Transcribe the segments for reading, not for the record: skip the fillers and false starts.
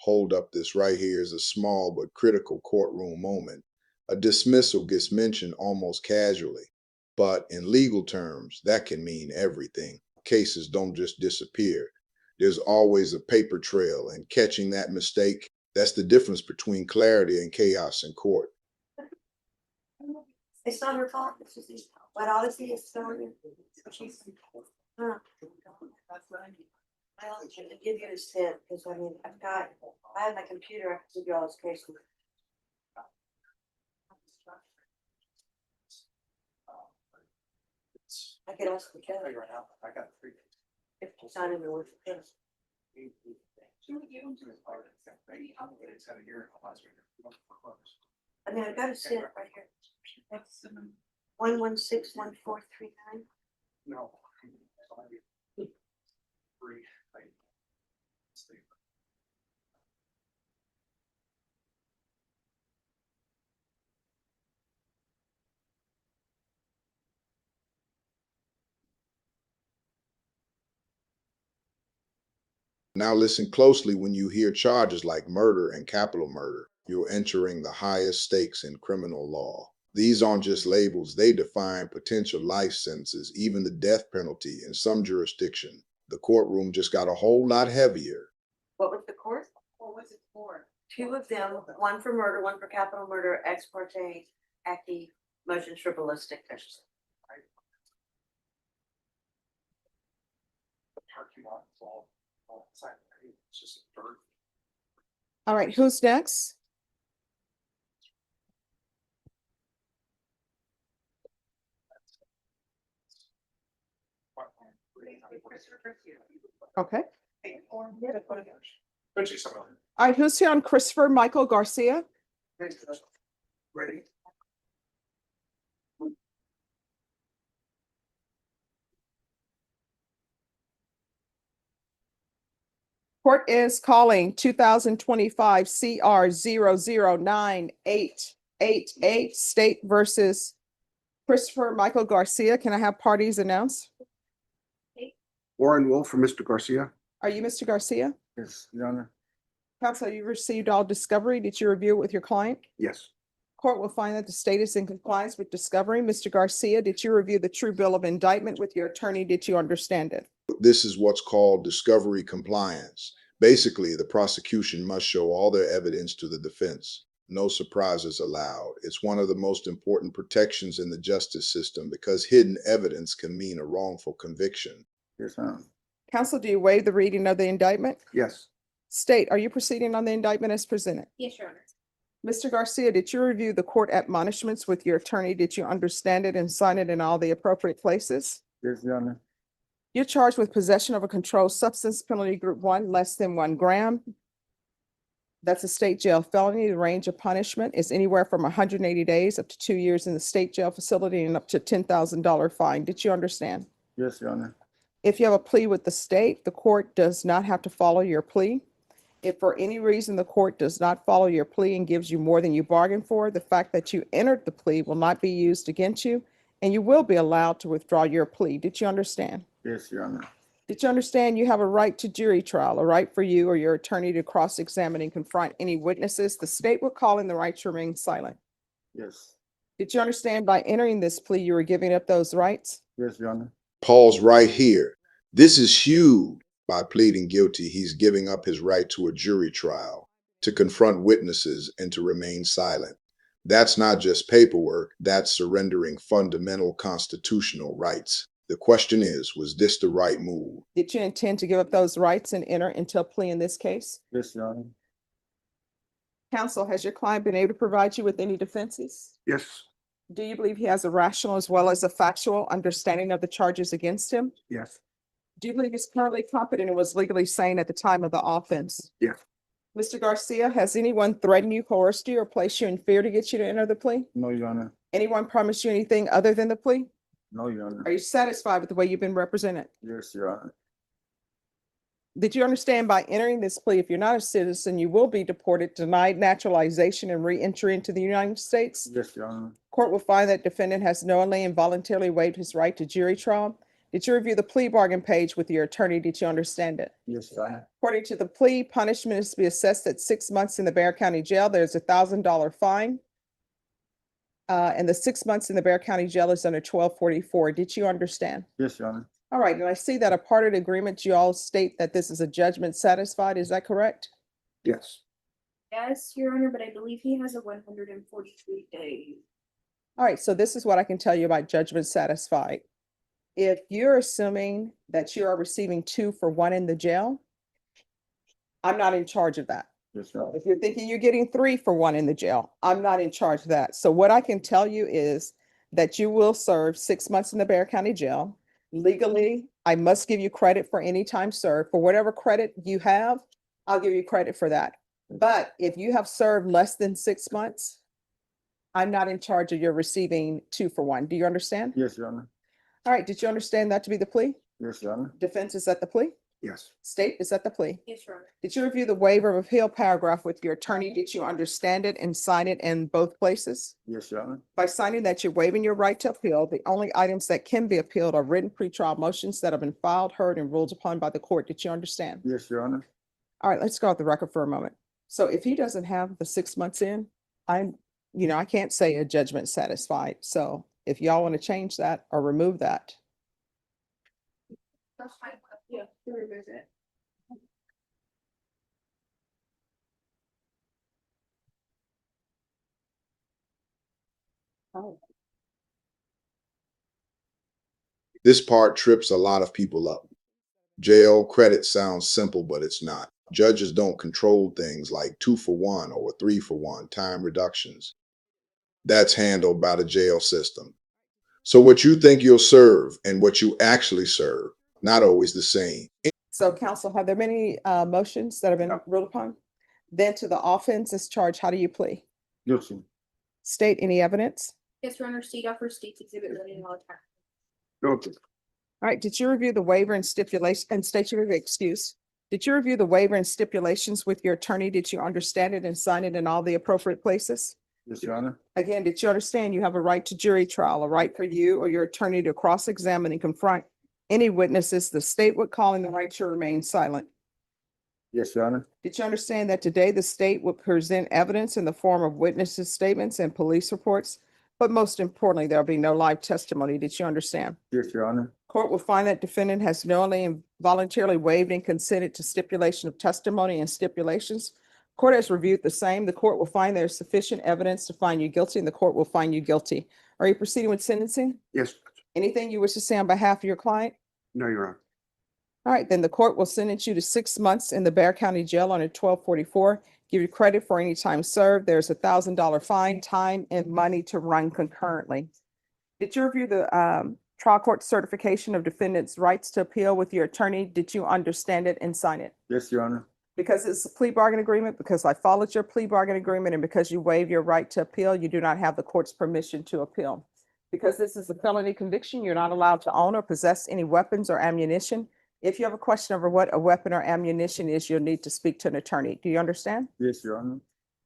hold up. This right here is a small but critical courtroom moment. A dismissal gets mentioned almost casually, but in legal terms, that can mean everything. Cases don't just disappear. There's always a paper trail, and catching that mistake, that's the difference between clarity and chaos in court. It's not her fault. It's just, but honestly, it's so. Huh. I'll give you a tip because I mean, I have my computer. I can give you all this case. I can ask the judge. I got 3. If it's not even worth it. I mean, I've got to sit right here. 1161439. No. Now listen closely when you hear charges like murder and capital murder. You're entering the highest stakes in criminal law. These aren't just labels, they define potential life sentences, even the death penalty in some jurisdiction. The courtroom just got a whole lot heavier. What was the court? What was it for? 2 of them, one for murder, one for capital murder, ex parte, acti, motions for ballistic. All right, who's next? Okay. All right, who's here on Christopher Michael Garcia? Ready? Court is calling 2025 CR 009888 State versus Christopher Michael Garcia. Can I have parties announced? Warren Wolf for Mr. Garcia. Are you Mr. Garcia? Yes, Your Honor. Counsel, you received all discovery. Did you review it with your client? Yes. Court will find that the state is in compliance with discovery. Mr. Garcia, did you review the true bill of indictment with your attorney? Did you understand it? This is what's called discovery compliance. Basically, the prosecution must show all their evidence to the defense. No surprises allowed. It's one of the most important protections in the justice system because hidden evidence can mean a wrongful conviction. Yes, ma'am. Counsel, do you waive the reading of the indictment? Yes. State, are you proceeding on the indictment as presented? Yes, Your Honor. Mr. Garcia, did you review the court admonishments with your attorney? Did you understand it and sign it in all the appropriate places? Yes, Your Honor. You're charged with possession of a controlled substance, penalty group 1, less than 1 gram. That's a state jail felony. The range of punishment is anywhere from 180 days up to 2 years in the state jail facility and up to $10,000 fine. Did you understand? Yes, Your Honor. If you have a plea with the state, the court does not have to follow your plea. If for any reason the court does not follow your plea and gives you more than you bargained for, the fact that you entered the plea will not be used against you, and you will be allowed to withdraw your plea. Did you understand? Yes, Your Honor. Did you understand you have a right to jury trial, a right for you or your attorney to cross-examine and confront any witnesses? The state will call in the right to remain silent. Yes. Did you understand by entering this plea, you were giving up those rights? Yes, Your Honor. Pause right here. This is huge. By pleading guilty, he's giving up his right to a jury trial, to confront witnesses, and to remain silent. That's not just paperwork, that's surrendering fundamental constitutional rights. The question is, was this the right move? Did you intend to give up those rights and enter into a plea in this case? Yes, Your Honor. Counsel, has your client been able to provide you with any defenses? Yes. Do you believe he has a rational as well as a factual understanding of the charges against him? Yes. Do you believe he's currently competent and was legally sane at the time of the offense? Yes. Mr. Garcia, has anyone threatened you, coerced you, or placed you in fear to get you to enter the plea? No, Your Honor. Anyone promised you anything other than the plea? No, Your Honor. Are you satisfied with the way you've been represented? Yes, Your Honor. Did you understand by entering this plea, if you're not a citizen, you will be deported, denied naturalization, and re-entry into the United States? Yes, Your Honor. Court will find that defendant has knowingly and voluntarily waived his right to jury trial. Did you review the plea bargain page with your attorney? Did you understand it? Yes, Your Honor. According to the plea, punishment is to be assessed at 6 months in the Bear County Jail. There's $1,000 fine. And the 6 months in the Bear County Jail is under 1244. Did you understand? Yes, Your Honor. All right, and I see that a part of the agreement, you all state that this is a judgment satisfied. Is that correct? Yes. Yes, Your Honor, but I believe he has a 143 days. All right, so this is what I can tell you about judgment satisfied. If you're assuming that you are receiving 2 for 1 in the jail, I'm not in charge of that. Yes, Your Honor. If you're thinking you're getting 3 for 1 in the jail, I'm not in charge of that. So what I can tell you is that you will serve 6 months in the Bear County Jail. Legally, I must give you credit for any time served. For whatever credit you have, I'll give you credit for that. But if you have served less than 6 months, I'm not in charge of your receiving 2 for 1. Do you understand? Yes, Your Honor. All right, did you understand that to be the plea? Yes, Your Honor. Defense is at the plea? Yes. State is at the plea? Yes, Your Honor. Did you review the waiver of appeal paragraph with your attorney? Did you understand it and sign it in both places? Yes, Your Honor. By signing that you're waiving your right to appeal, the only items that can be appealed are written pretrial motions that have been filed, heard, and ruled upon by the court. Did you understand? Yes, Your Honor. All right, let's go off the record for a moment. So if he doesn't have the 6 months in, I can't say a judgment satisfied. So if y'all want to change that or remove that. That's fine. Yeah, to remove it. Oh. This part trips a lot of people up. Jail credit sounds simple, but it's not. Judges don't control things like 2 for 1 or 3 for 1 time reductions. That's handled by the jail system. So what you think you'll serve and what you actually serve, not always the same. So counsel, have there been any motions that have been No. ruled upon? Then to the offenses charge, how do you plea? Guilty. State any evidence? Yes, Your Honor, state offer states exhibit ready and all attached. Guilty. All right, did you review the waiver and stipulation and state your excuse? Did you review the waiver and stipulations with your attorney? Did you understand it and sign it in all the appropriate places? Yes, Your Honor. Again, did you understand you have a right to jury trial, a right for you or your attorney to cross-examine and confront any witnesses the state would call in the right to remain silent? Yes, Your Honor. Did you understand that today the state will present evidence in the form of witnesses' statements and police reports? But most importantly, there'll be no live testimony. Did you understand? Yes, Your Honor. Court will find that defendant has knowingly and voluntarily waived and consented to stipulation of testimony and stipulations. Court has reviewed the same. The court will find there is sufficient evidence to find you guilty, and the court will find you guilty. Are you proceeding with sentencing? Yes. Anything you wish to say on behalf of your client? No, Your Honor. All right, then the court will sentence you to 6 months in the Bear County Jail under 1244. Give you credit for any time served. There's $1,000 fine, time, and money to run concurrently. Did you review the trial court certification of defendant's rights to appeal with your attorney? Did you understand it and sign it? Yes, Your Honor. Because it's a plea bargain agreement, because I followed your plea bargain agreement, and because you waive your right to appeal, you do not have the court's permission to appeal. Because this is a felony conviction, you're not allowed to own or possess any weapons or ammunition. If you have a question over what a weapon or ammunition is, you'll need to speak to an attorney. Do you understand? Yes, Your Honor.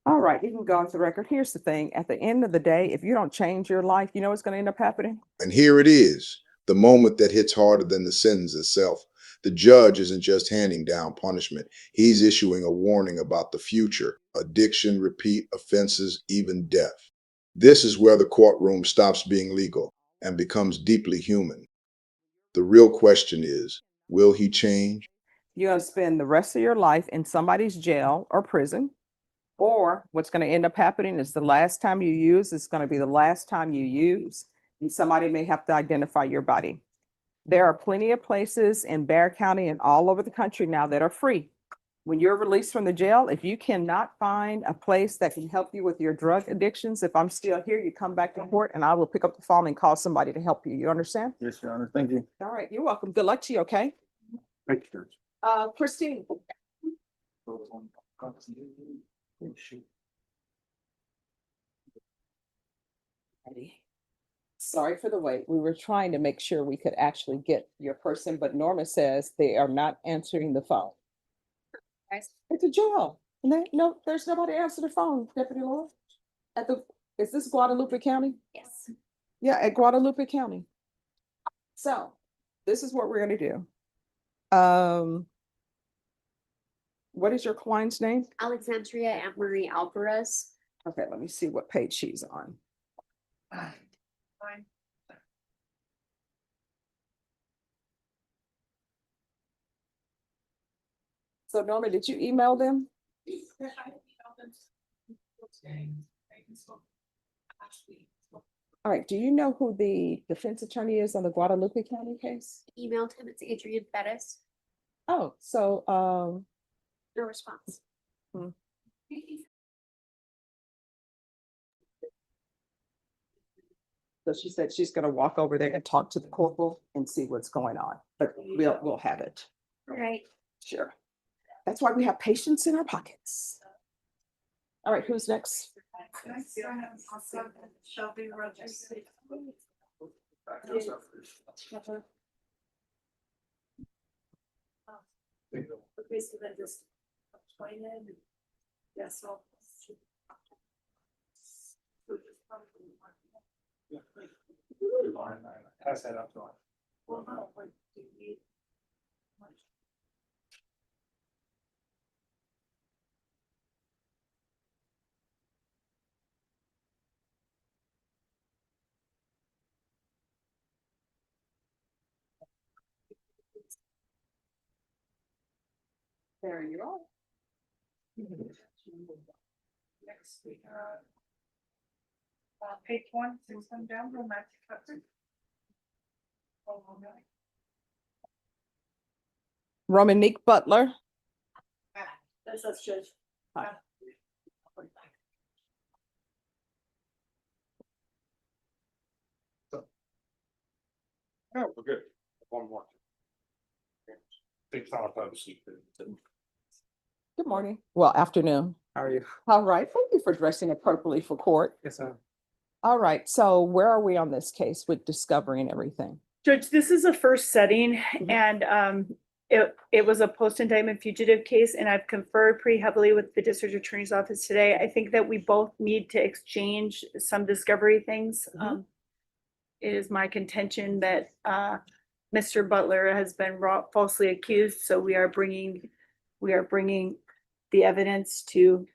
All right, you can go off the record. Here's the thing. At the end of the day, if you don't change your life, you know what's going to end up happening? And here it is, the moment that hits harder than the sentence itself. The judge isn't just handing down punishment. He's issuing a warning about the future, addiction, repeat offenses, even death. This is where the courtroom stops being legal and becomes deeply human. The real question is, will he change? You're going to spend the rest of your life in somebody's jail or prison, or what's going to end up happening is the last time you use is going to be the last time you use, and somebody may have to identify your body. There are plenty of places in Bear County and all over the country now that are free. When you're released from the jail, if you cannot find a place that can help you with your drug addictions, if I'm still here, you come back to court and I will pick up the phone and call somebody to help you. You understand? Yes, Your Honor. Thank you. All right, you're welcome. Good luck to you, okay? Thank you, Judge. Christine. Sorry for the wait. We were trying to make sure we could actually get your person, but Norma says they are not answering the phone. It's a jail. No, there's nobody answer the phone, Deputy Laura. Is this Guadalupe County? Yes. Yeah, at Guadalupe County. So this is what we're gonna do. What is your client's name? Alexandria and Marie Alvarez. Okay, let me see what page she's on. So Norma, did you email them? All right, do you know who the defense attorney is on the Guadalupe County case? Emailed him, it's Adrian Bettis. Oh, so, No response. so she said she's gonna walk over there and talk to the corporal and see what's going on, but we'll have it. Right. Sure. That's why we have patience in our pockets. All right, who's next? Shelby Rogers. Yes. Pass that up to him. There you are. Next, we have page 1, 6 them down, romantic couple. Romanique Butler. That's Judge. Hi. Oh, we're good. One more. Take time to sleep. Good morning. Well, afternoon. How are you? All right, thank you for dressing appropriately for court. Yes, sir. All right, so where are we on this case with discovery and everything? Judge, this is a first setting Mhm. and it was a post-indictment fugitive case and I've conferred pretty heavily with the district attorney's office today. I think that we both need to exchange some discovery things. Mhm. It is my contention that Mr. Butler has been falsely accused, so we are bringing the evidence to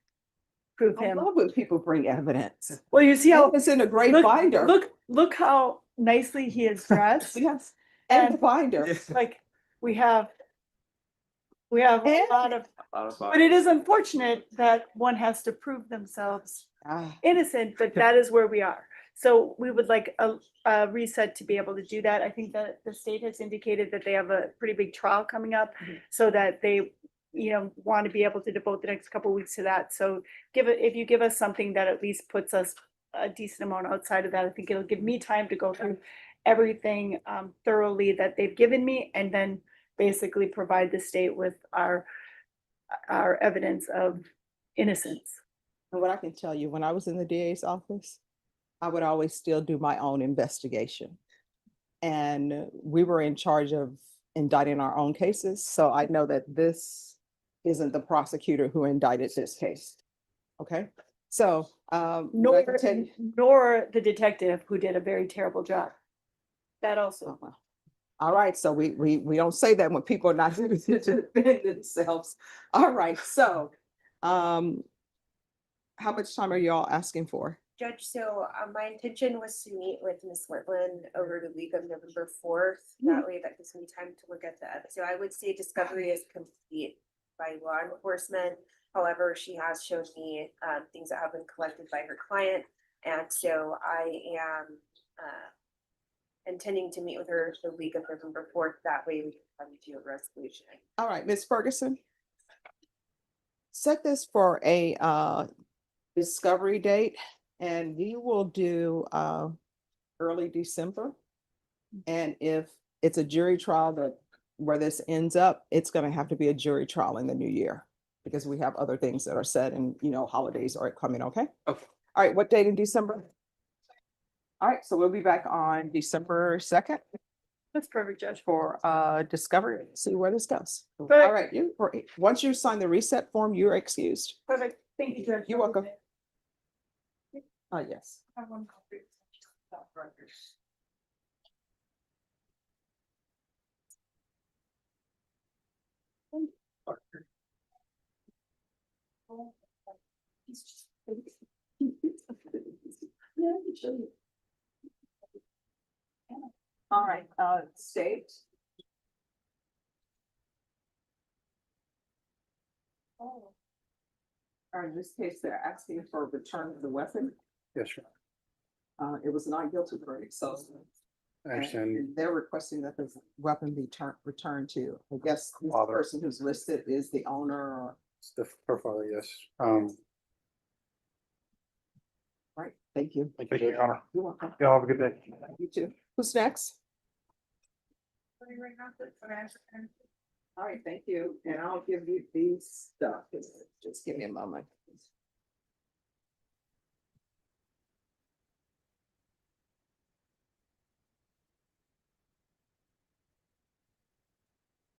prove I him. love when people bring evidence. Well, you see how, It's in a great look, binder. look how nicely he is dressed. Yes, and the And binder. like, we have a And- lot of, but it is unfortunate that one has to prove themselves Ah, innocent, but that is where we are. So we would like a reset to be able to do that. I think that the state has indicated that they have a pretty big trial coming up, Mhm. so that they, want to be able to devote the next couple of weeks to that. So if you give us something that at least puts us a decent amount outside of that, I think it'll give me time to go through everything thoroughly that they've given me, and then basically provide the state with our evidence of innocence. and what I can tell you, when I was in the DA's office, I would always still do my own investigation. And we were in charge of indicting our own cases, so I know that this isn't the prosecutor who indicted this case. Okay, so, what I Nor, can tell you- nor the detective who did a very terrible job. That also. Oh, well. All right, so we don't say that when people are not here to defend themselves. All right, so, how much time are y'all asking for? Judge, so my intention was to meet with Ms. Whitland over the week of November 4th. That way that gives me time to look at that. So I would say discovery is complete by law enforcement. However, she has shown me things that have been collected by her client. And so I am intending to meet with her the week of November 4th. That way we can come to a resolution. All right, Ms. Ferguson. Set this for a discovery date, and we will do early December. And if it's a jury trial where this ends up, it's gonna have to be a jury trial in the new year, because we have other things that are set and, holidays are coming, okay? Okay. All right, what date in December? All right, so we'll be back on December 2nd That's perfect, Judge. for discovery, see where this goes. All Perfect. right, once you sign the reset form, you're excused. Perfect. Thank you, Judge. You're welcome. Yes. Have one copy. All right, state. Or in this case, they're asking for a return of the weapon. Yes, sir. It was not guilty verdict, so. I understand. and They're requesting that the weapon be returned to, I guess, the Father. person who's listed is the owner or, It's the profile, yes. right, thank you. Thank you, Your Honor. You're welcome. Y'all have a good day. You too. Who's next? Okay. All right, thank you, and I'll give you these stuff, just give me a moment.